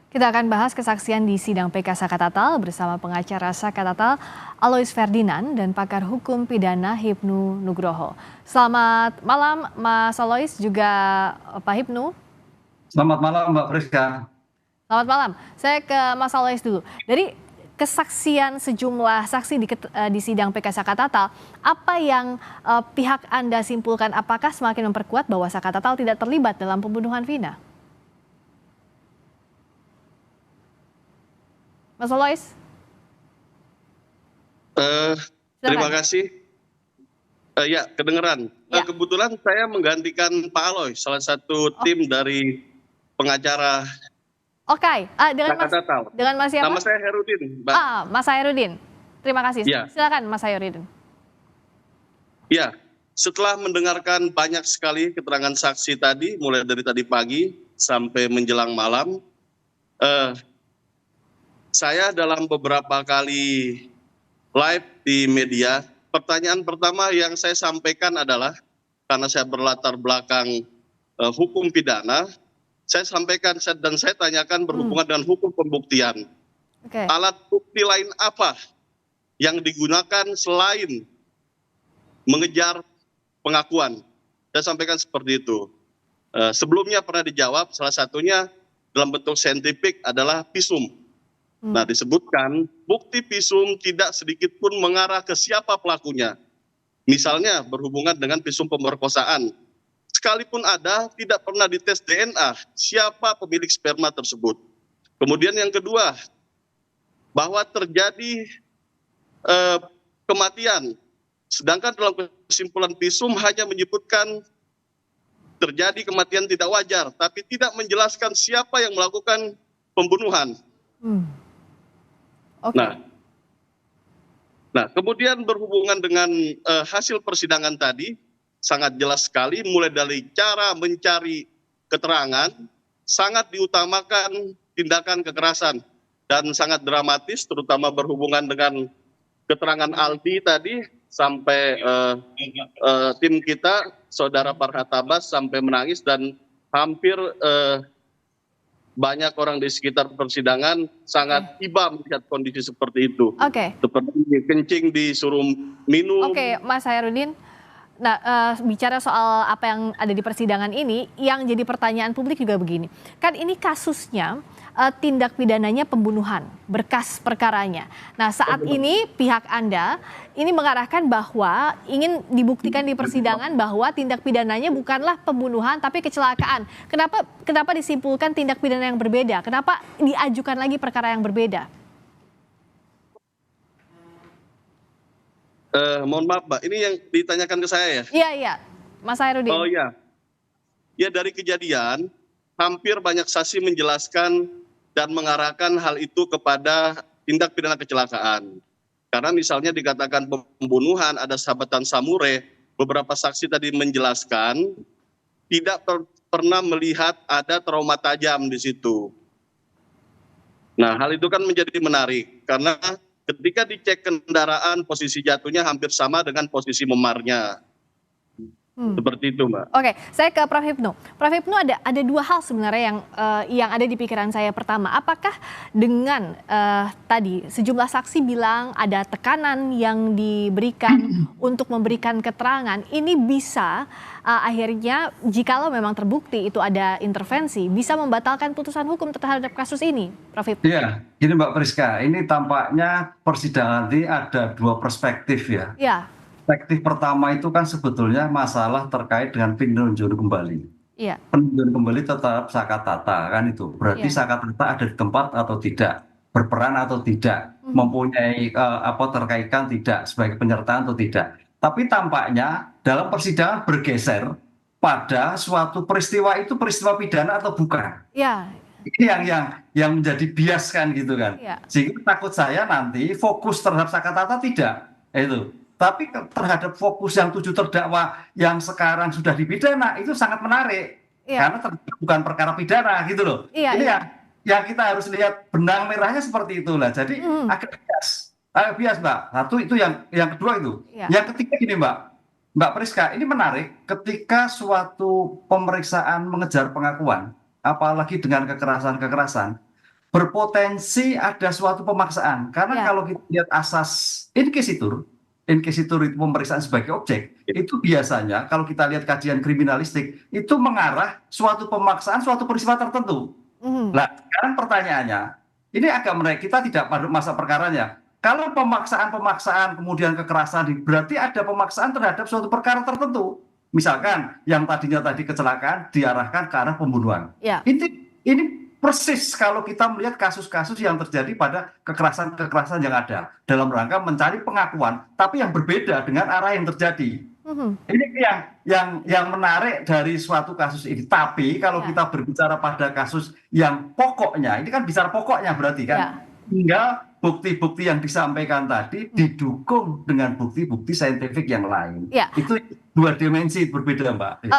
Kita akan bahas kesaksian di sidang PK Saka Tatal bersama pengacara Saka Tatal Alois Ferdinand dan pakar hukum pidana Hipnu Nugroho. Selamat malam Mas Alois juga Pak Hipnu. Selamat malam Mbak Friska. Selamat malam. Saya ke Mas Alois dulu. Dari kesaksian sejumlah saksi di sidang PK Saka Tatal, apa yang pihak Anda simpulkan, apakah semakin memperkuat bahwa Saka Tatal tidak terlibat dalam pembunuhan Vina? Mas Alois? Terima kasih. Ya, kedengeran. Ya. Kebetulan saya menggantikan Pak Alois, salah satu tim dari pengacara Oke, Saka Tatal. dengan Mas siapa? Nama saya Herudin, Mbak. Mas Hairudin. Terima kasih. Ya. Silakan Mas Hairudin. Ya, setelah mendengarkan banyak sekali keterangan saksi tadi, mulai dari tadi pagi sampai menjelang malam, saya dalam beberapa kali live di media, pertanyaan pertama yang saya sampaikan adalah, karena saya berlatar belakang hukum pidana, saya sampaikan dan saya tanyakan berhubungan dengan hukum pembuktian. Oke. Alat bukti lain apa yang digunakan selain mengejar pengakuan? Saya sampaikan seperti itu. Sebelumnya pernah dijawab, salah satunya dalam bentuk saintifik adalah visum. Nah, disebutkan bukti visum tidak sedikit pun mengarah ke siapa pelakunya. Misalnya berhubungan dengan visum pemerkosaan. Sekalipun ada, tidak pernah dites DNA siapa pemilik sperma tersebut. Kemudian yang kedua, bahwa terjadi kematian. Sedangkan dalam kesimpulan visum hanya menyebutkan terjadi kematian tidak wajar, tapi tidak menjelaskan siapa yang melakukan pembunuhan. Okay. Nah, kemudian berhubungan dengan hasil persidangan tadi, sangat jelas sekali mulai dari cara mencari keterangan, sangat diutamakan tindakan kekerasan dan sangat dramatis, terutama berhubungan dengan keterangan Aldi tadi, sampai tim kita, Saudara Farhat Abbas, sampai menangis dan hampir banyak orang di sekitar persidangan sangat iba melihat kondisi seperti itu. Oke. Seperti kencing disuruh minum. Oke, Mas Hairudin. Nah, bicara soal apa yang ada di persidangan ini, yang jadi pertanyaan publik juga begini. Kan ini kasusnya tindak pidananya pembunuhan, berkas perkaranya. Nah, saat ini pihak Anda ini mengarahkan bahwa ingin dibuktikan di persidangan bahwa tindak pidananya bukanlah pembunuhan tapi kecelakaan. Kenapa disimpulkan tindak pidana yang berbeda? Kenapa diajukan lagi perkara yang berbeda? Mohon maaf, Mbak, ini yang ditanyakan ke saya ya? Iya, Mas Hairudin. Oh iya. Ya, dari kejadian, hampir banyak saksi menjelaskan dan mengarahkan hal itu kepada tindak pidana kecelakaan. Karena misalnya dikatakan pembunuhan, ada sahabatan samurai, beberapa saksi tadi menjelaskan tidak pernah melihat ada trauma tajam di situ. Nah, hal itu kan menjadi menarik, karena ketika dicek kendaraan, posisi jatuhnya hampir sama dengan posisi memarnya. Seperti itu, Mbak. Oke, saya ke Prof. Hipnu. Prof. Hipnu, ada dua hal sebenarnya yang ada di pikiran saya. Pertama, apakah dengan tadi sejumlah saksi bilang ada tekanan yang diberikan untuk memberikan keterangan, ini bisa akhirnya jikalau memang terbukti itu ada intervensi, bisa membatalkan putusan hukum terhadap kasus ini, Prof. Hipnu? Iya, gini Mbak Friska, ini tampaknya persidangan ini ada dua perspektif ya. Iya. Perspektif pertama itu kan sebetulnya masalah terkait dengan peninjauan kembali. Iya. Peninjauan kembali terhadap Saka Tatal kan itu. Berarti Saka Tatal ada di tempat atau tidak, berperan atau tidak, mempunyai terkaitan tidak sebagai penyertaan atau tidak. Tapi tampaknya dalam persidangan bergeser pada suatu peristiwa itu peristiwa pidana atau bukan. Iya. Ini yang menjadi bias kan gitu kan. Iya. Sehingga takut saya nanti fokus terhadap Saka Tatal tidak. Itu. Tapi terhadap fokus yang 7 terdakwa yang sekarang sudah dipidana itu sangat menarik. Karena bukan perkara pidana gitu loh. Ini yang kita harus lihat benang merahnya seperti itulah. Jadi agak bias Mbak. Satu itu yang kedua itu. Yang ketiga gini Mbak Priska, ini menarik ketika suatu pemeriksaan mengejar pengakuan, apalagi dengan kekerasan-kekerasan, berpotensi ada suatu pemaksaan. Karena Ya. kalau kita lihat asas inquisitur itu pemeriksaan sebagai objek, itu biasanya kalau kita lihat kajian kriminalistik, itu mengarah suatu pemaksaan, suatu peristiwa tertentu. Mhm. Nah, sekarang pertanyaannya, ini agak menarik, kita tidak pada masa perkaranya. Kalau pemaksaan kemudian kekerasan, berarti ada pemaksaan terhadap suatu perkara tertentu. Misalkan yang tadinya tadi kecelakaan diarahkan ke arah pembunuhan. Ya. Ini persis kalau kita melihat kasus-kasus yang terjadi pada kekerasan yang ada dalam rangka mencari pengakuan, tapi yang berbeda dengan arah yang terjadi. Mhm. Ini yang menarik dari suatu kasus ini. Tapi kalau Ya. kita berbicara pada kasus yang pokoknya, ini kan bicara pokoknya berarti kan, Ya. tinggal bukti-bukti yang disampaikan tadi didukung dengan bukti-bukti saintifik yang lain. Ya. Itu dua dimensi berbeda, Mbak.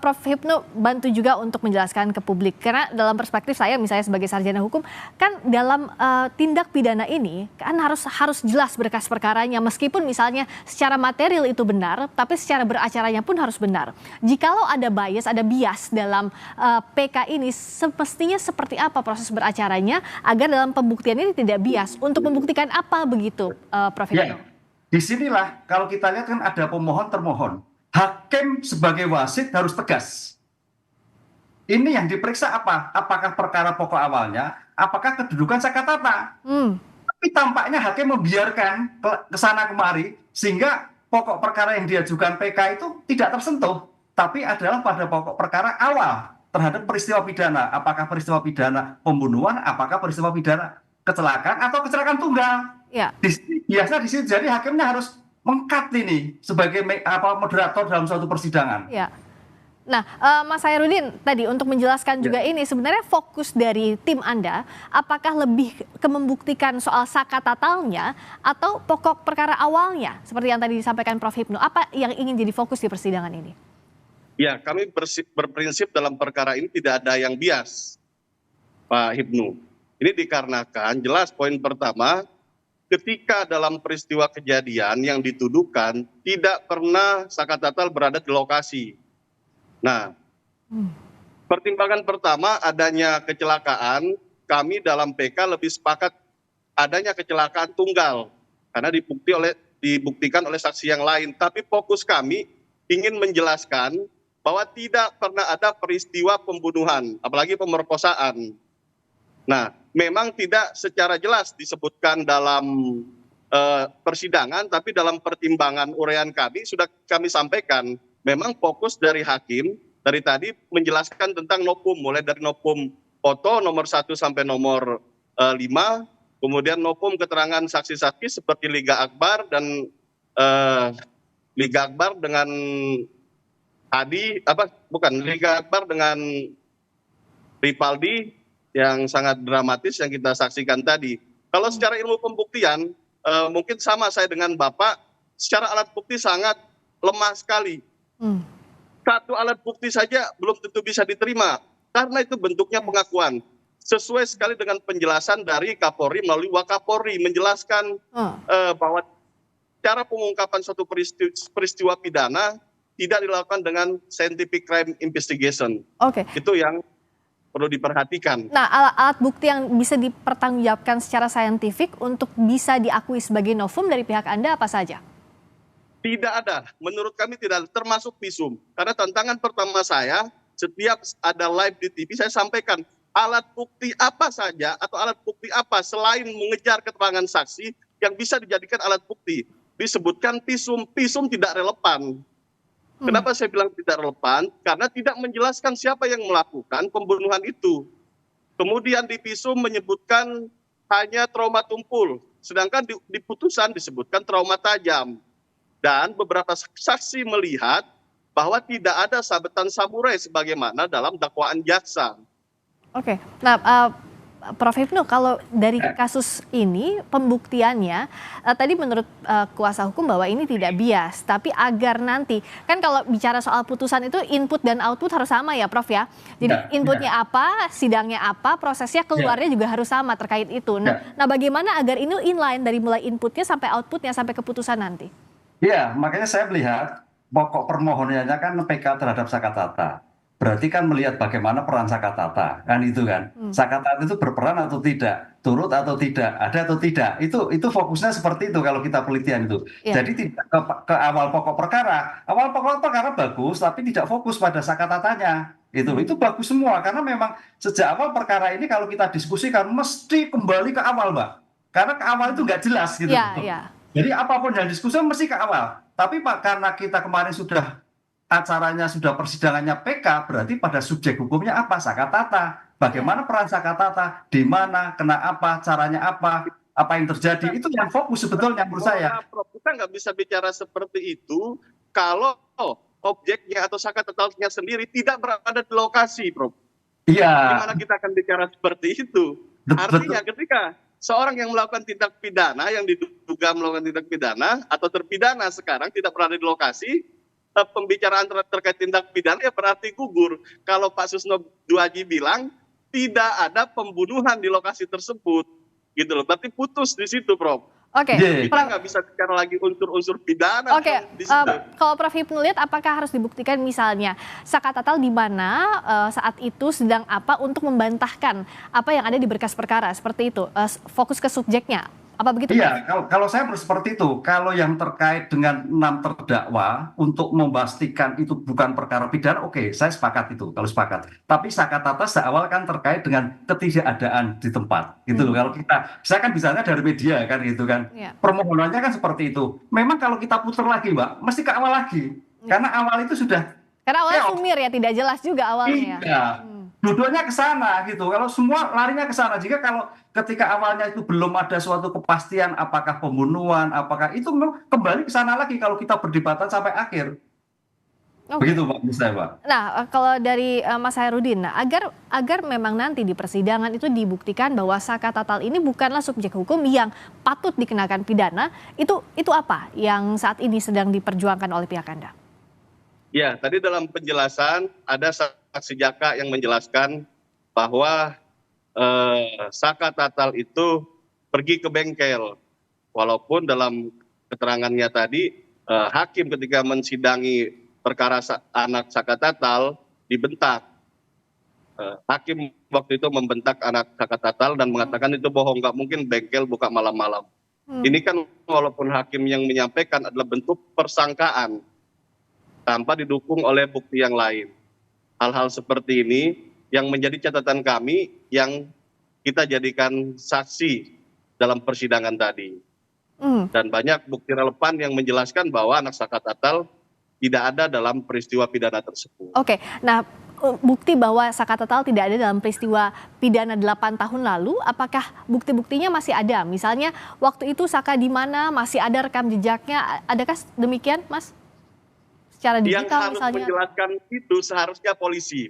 Prof. Hipnu bantu juga untuk menjelaskan ke publik, karena dalam perspektif saya misalnya sebagai sarjana hukum, kan dalam tindak pidana ini kan harus jelas berkas perkaranya, meskipun misalnya secara material itu benar, tapi secara beracaranya pun harus benar. Jikalau ada bias dalam PK ini, semestinya seperti apa proses beracaranya agar dalam pembuktian ini tidak bias? Untuk membuktikan apa begitu, Prof. Hipnu? Ya, disinilah kalau kita lihat kan ada pemohon termohon. Hakim sebagai wasit harus tegas. Ini yang diperiksa apa? Apakah perkara pokok awalnya? Apakah kedudukan sakatata? Tapi tampaknya hakim membiarkan ke sana kemari sehingga pokok perkara yang diajukan PK itu tidak tersentuh. Tapi adalah pada pokok perkara awal terhadap peristiwa pidana. Apakah peristiwa pidana pembunuhan? Apakah peristiwa pidana kecelakaan atau kecelakaan tunggal? Ya. Biasa di situ, jadi hakimnya harus mengkat ini sebagai moderator dalam suatu persidangan. Ya. Nah, Mas Hairudin tadi untuk menjelaskan juga ini, sebenarnya fokus dari tim Anda, apakah lebih ke membuktikan soal sakatatalnya atau pokok perkara awalnya, seperti yang tadi disampaikan Prof. Hipnu, apa yang ingin jadi fokus di persidangan ini? Ya, kami berprinsip dalam perkara ini tidak ada yang bias, Pak Hipnu. Ini dikarenakan jelas poin pertama, ketika dalam peristiwa kejadian yang dituduhkan tidak pernah sakatatal berada di lokasi. Nah, pertimbangan pertama adanya kecelakaan, kami dalam PK lebih sepakat adanya kecelakaan tunggal karena dibuktikan oleh saksi yang lain. Tapi fokus kami ingin menjelaskan bahwa tidak pernah ada peristiwa pembunuhan, apalagi pemerkosaan. Nah, memang tidak secara jelas disebutkan dalam persidangan, tapi dalam pertimbangan uraian kami sudah kami sampaikan. Memang fokus dari hakim dari tadi menjelaskan tentang nopum, mulai dari nopum foto nomor 1 sampai nomor 5, kemudian nopum keterangan saksi-saksi seperti Liga Akbar dan Liga Akbar dengan Liga Akbar dengan Ripaldi yang sangat dramatis yang kita saksikan tadi. Kalau secara ilmu pembuktian, mungkin sama saya dengan Bapak, secara alat bukti sangat lemah sekali. Satu alat bukti saja belum tentu bisa diterima, karena itu bentuknya pengakuan. Sesuai sekali dengan penjelasan dari Kapolri melalui Wakapolri, menjelaskan bahwa cara pengungkapan suatu peristiwa pidana tidak dilakukan dengan scientific crime investigation. Oke. Itu yang perlu diperhatikan. Nah, alat bukti yang bisa dipertanggungjawabkan secara saintifik untuk bisa diakui sebagai novum dari pihak Anda apa saja? Tidak ada, menurut kami tidak ada, termasuk visum. Karena tantangan pertama saya, setiap ada live di TV, saya sampaikan alat bukti apa saja atau alat bukti apa selain mengejar keterangan saksi yang bisa dijadikan alat bukti. Disebutkan visum tidak relevan. Kenapa saya bilang tidak relevan? Karena tidak menjelaskan siapa yang melakukan pembunuhan itu. Kemudian di visum menyebutkan hanya trauma tumpul, sedangkan di putusan disebutkan trauma tajam. Dan beberapa saksi melihat bahwa tidak ada sabetan samurai sebagaimana dalam dakwaan jaksa. Oke, nah Prof. Hipnu, kalau dari kasus ini pembuktiannya tadi menurut kuasa hukum bahwa ini tidak bias, tapi agar nanti kan kalau bicara soal putusan itu input dan output harus sama ya Prof ya. Jadi inputnya apa, sidangnya apa, prosesnya keluarnya juga harus sama terkait itu. Nah, bagaimana agar ini inline dari mulai inputnya sampai outputnya sampai keputusan nanti? Ya, makanya saya melihat pokok permohonannya kan PK terhadap sakatata. berarti kan melihat bagaimana peran Sakatata, kan itu kan. Sakatata itu berperan atau tidak, turut atau tidak, ada atau tidak. Itu fokusnya seperti itu kalau kita penelitian itu. Iya. Jadi tidak ke awal pokok perkara. Awal pokok perkara bagus, tapi tidak fokus pada Sakatatanya. Itu bagus semua karena memang sejak awal perkara ini kalau kita diskusikan mesti kembali ke awal, Mbak. Karena ke awal itu nggak jelas gitu. Iya, iya. Jadi apapun yang diskusi mesti ke awal. Tapi Pak, karena kita kemarin sudah acaranya sudah persidangannya PK, berarti pada subjek hukumnya apa? Sakatata. Bagaimana peran Sakatata? Di mana? Kena apa? Caranya apa? Apa yang terjadi? Itu yang fokus sebetulnya menurut saya. Prof, kita nggak bisa bicara seperti itu kalau objeknya atau Sakatatalnya sendiri tidak berada di lokasi, Prof. Iya. Gimana kita akan bicara seperti itu? Artinya ketika seorang yang melakukan tindak pidana, yang diduga melakukan tindak pidana atau terpidana sekarang tidak berada di lokasi, pembicaraan terkait tindak pidana ya berarti gugur. Kalau Pak Susno Duaji bilang tidak ada pembunuhan di lokasi tersebut, gitu loh. Berarti putus di situ, Prof. Oke, Kita nggak bisa bicara lagi unsur-unsur pidana. Oke, di situ. kalau Prof Hipnu lihat apakah harus dibuktikan misalnya Sakatatal di mana saat itu sedang apa untuk membantahkan apa yang ada di berkas perkara seperti itu, fokus ke subjeknya. Apa begitu? Iya, kalau saya seperti itu, kalau yang terkait dengan 6 terdakwa untuk memastikan itu bukan perkara pidana, oke, saya sepakat itu, kalau sepakat. Tapi Sakatata seawal kan terkait dengan ketidakadaan di tempat, gitu loh. Kalau saya kan misalnya dari media kan, gitu kan. Permohonannya kan seperti itu. Memang kalau kita putar lagi, Mbak, mesti ke awal lagi, karena awal itu sudah. Karena awalnya sumir ya, tidak jelas juga awalnya. Iya. Duduknya ke sana gitu. Kalau semua larinya ke sana. Jika kalau ketika awalnya itu belum ada suatu kepastian apakah pembunuhan, apakah itu kembali ke sana lagi kalau kita berdebatan sampai akhir. Begitu Pak, menurut saya Pak. Nah, kalau dari Mas Hairudin, agar memang nanti di persidangan itu dibuktikan bahwa Sakatatal ini bukanlah subjek hukum yang patut dikenakan pidana, itu apa yang saat ini sedang diperjuangkan oleh pihak Anda? Ya, tadi dalam penjelasan ada saksi Jaka yang menjelaskan bahwa Sakatatal itu pergi ke bengkel. Walaupun dalam keterangannya tadi hakim ketika mensidangi perkara anak Sakatatal dibentak. Hakim waktu itu membentak anak Sakatatal dan mengatakan itu bohong, nggak mungkin bengkel buka malam-malam. Ini kan walaupun hakim yang menyampaikan adalah bentuk persangkaan tanpa didukung oleh bukti yang lain. Hal-hal seperti ini yang menjadi catatan kami yang kita jadikan saksi dalam persidangan tadi. Dan banyak bukti relevan yang menjelaskan bahwa anak Sakatatal tidak ada dalam peristiwa pidana tersebut. Oke, nah bukti bahwa Sakatatal tidak ada dalam peristiwa pidana 8 tahun lalu, apakah bukti-buktinya masih ada? Misalnya waktu itu Saka di mana, masih ada rekam jejaknya, adakah demikian Mas? Secara digital yang harus misalnya. Menjelaskan itu seharusnya polisi.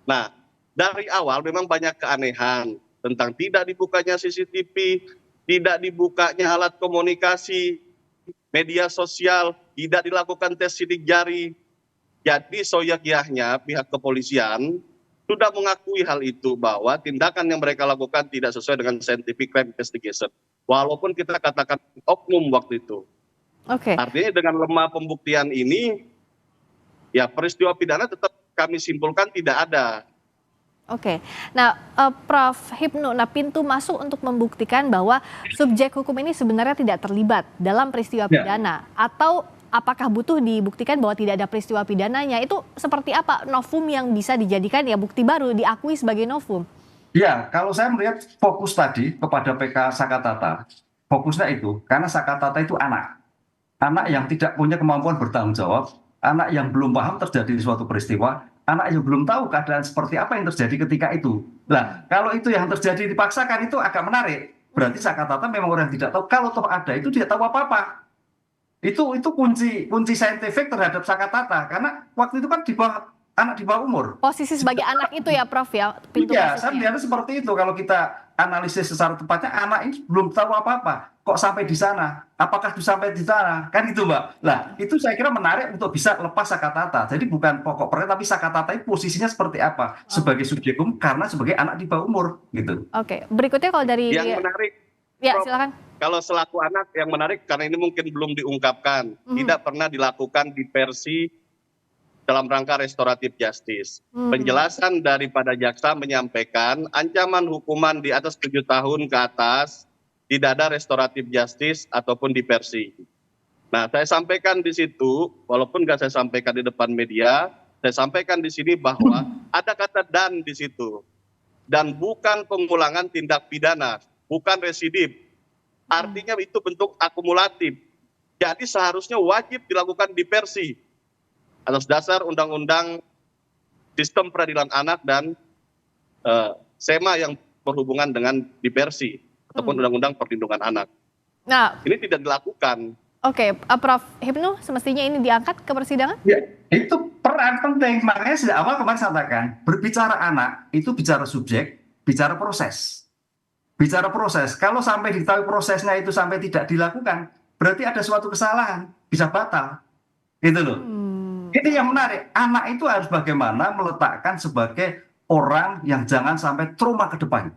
Nah, dari awal memang banyak keanehan tentang tidak dibukanya CCTV, tidak dibukanya alat komunikasi, media sosial, tidak dilakukan tes sidik jari. Jadi soyakyahnya pihak kepolisian sudah mengakui hal itu bahwa tindakan yang mereka lakukan tidak sesuai dengan scientific crime investigation. Walaupun kita katakan oknum waktu itu. Artinya dengan lemah pembuktian ini, ya peristiwa pidana tetap kami simpulkan tidak ada. Nah Prof Hipnu, pintu masuk untuk membuktikan bahwa subjek hukum ini sebenarnya tidak terlibat dalam peristiwa pidana, atau apakah butuh dibuktikan bahwa tidak ada peristiwa pidananya, itu seperti apa novum yang bisa dijadikan ya bukti baru diakui sebagai novum? Ya, kalau saya melihat fokus tadi kepada PK Sakatata, fokusnya itu karena Sakatata itu anak yang tidak punya kemampuan bertanggung jawab, anak yang belum paham terjadi suatu peristiwa, anak yang belum tahu keadaan seperti apa yang terjadi ketika itu. Nah, kalau itu yang terjadi dipaksakan itu agak menarik. Berarti Sakatata memang orang yang tidak tahu. Kalau toh ada itu dia tahu apa-apa. Itu kunci saintifik terhadap Sakatata. Karena waktu itu kan anak di bawah umur. Posisi sebagai anak itu ya Prof ya, pintu masuknya. Saya melihatnya seperti itu. Kalau kita analisis secara tepatnya, anak ini belum tahu apa-apa. Kok sampai di sana? Apakah sampai di sana? Kan itu Mbak. Nah, itu saya kira menarik untuk bisa lepas Sakatata. Jadi bukan pokok perkara, tapi Sakatata itu posisinya seperti apa? Sebagai subjek hukum karena sebagai anak di bawah umur. Gitu. Berikutnya kalau dari... Yang menarik. Ya, silakan. Kalau selaku anak yang menarik, karena ini mungkin belum diungkapkan. Tidak pernah dilakukan diversi dalam rangka restoratif justice. Penjelasan daripada jaksa menyampaikan ancaman hukuman di atas 7 tahun ke atas tidak ada restoratif justice ataupun diversi. Nah, saya sampaikan di situ, walaupun nggak saya sampaikan di depan media, saya sampaikan di sini bahwa ada kata dan di situ. Dan bukan pengulangan tindak pidana, bukan residip. Artinya itu bentuk akumulatif. Jadi seharusnya wajib dilakukan diversi atas dasar Undang-Undang Sistem Peradilan Anak dan SEMA yang berhubungan dengan diversi ataupun Undang-Undang Perlindungan Anak. Nah, ini tidak dilakukan. Oke, Prof. Hipnu, semestinya ini diangkat ke persidangan? Ya, itu peran penting. Makanya sejak awal kemarin saya katakan, berbicara anak itu bicara subjek, bicara proses. Bicara proses. Kalau sampai diketahui prosesnya itu sampai tidak dilakukan, berarti ada suatu kesalahan, bisa batal. Gitu loh. Ini yang menarik, anak itu harus bagaimana meletakkan sebagai orang yang jangan sampai trauma ke depan.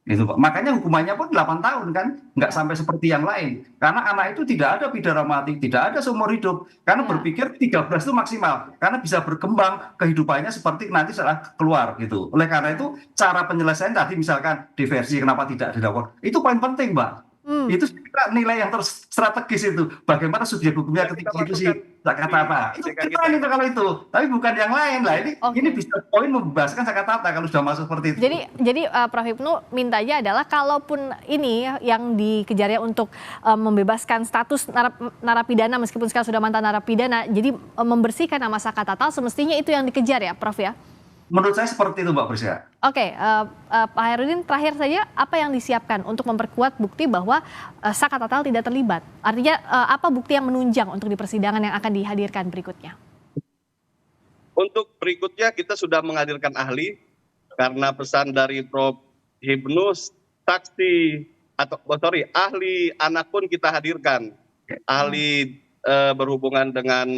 Gitu, Pak. Makanya hukumannya pun 8 tahun kan, nggak sampai seperti yang lain. Karena anak itu tidak ada pidana mati, tidak ada seumur hidup. Karena berpikir 13 itu maksimal, karena bisa berkembang kehidupannya seperti nanti setelah keluar gitu. Oleh karena itu cara penyelesaian tadi misalkan diversi kenapa tidak dilakukan, itu poin penting, Mbak. Itu nilai yang strategis itu. Bagaimana subjek hukumnya ketika itu sih kata-kata. Itu keren itu kalau itu. Tapi bukan yang lain lah. Ini bisa poin membebaskan kata-kata kalau sudah masuk seperti itu. Jadi Prof. Hipnu mintanya adalah kalaupun ini yang dikejarnya untuk membebaskan status narapidana meskipun sekarang sudah mantan narapidana, jadi membersihkan nama Saka Tatal semestinya itu yang dikejar ya Prof ya? Menurut saya seperti itu Mbak Prisya. Oke, Pak Hairudin terakhir saja apa yang disiapkan untuk memperkuat bukti bahwa Saka Tatal tidak terlibat? Artinya apa bukti yang menunjang untuk di persidangan yang akan dihadirkan berikutnya? Untuk berikutnya kita sudah menghadirkan ahli karena pesan dari Prof. Hipnu, saksi atau ahli anak pun kita hadirkan. Ahli berhubungan dengan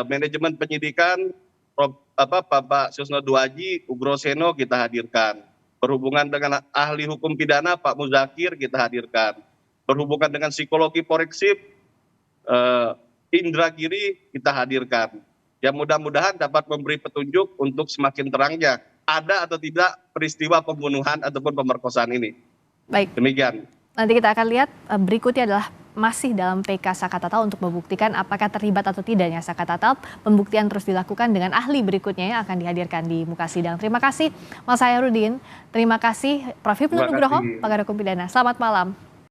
manajemen penyidikan, Bapak Susno Duaji, Ugroseno kita hadirkan. Berhubungan dengan ahli hukum pidana Pak Muzakir kita hadirkan. Berhubungan dengan psikologi forensik Indra Giri kita hadirkan. Ya mudah-mudahan dapat memberi petunjuk untuk semakin terangnya ada atau tidak peristiwa pembunuhan ataupun pemerkosaan ini. Baik. Demikian. Nanti kita akan lihat berikutnya adalah masih dalam PK Saka Tatal untuk membuktikan apakah terlibat atau tidaknya Saka Tatal. Pembuktian terus dilakukan dengan ahli berikutnya yang akan dihadirkan di muka sidang. Terima kasih Mas Hairudin, terima kasih Prof. Hipnu Nugroho, pakar hukum pidana. Selamat malam.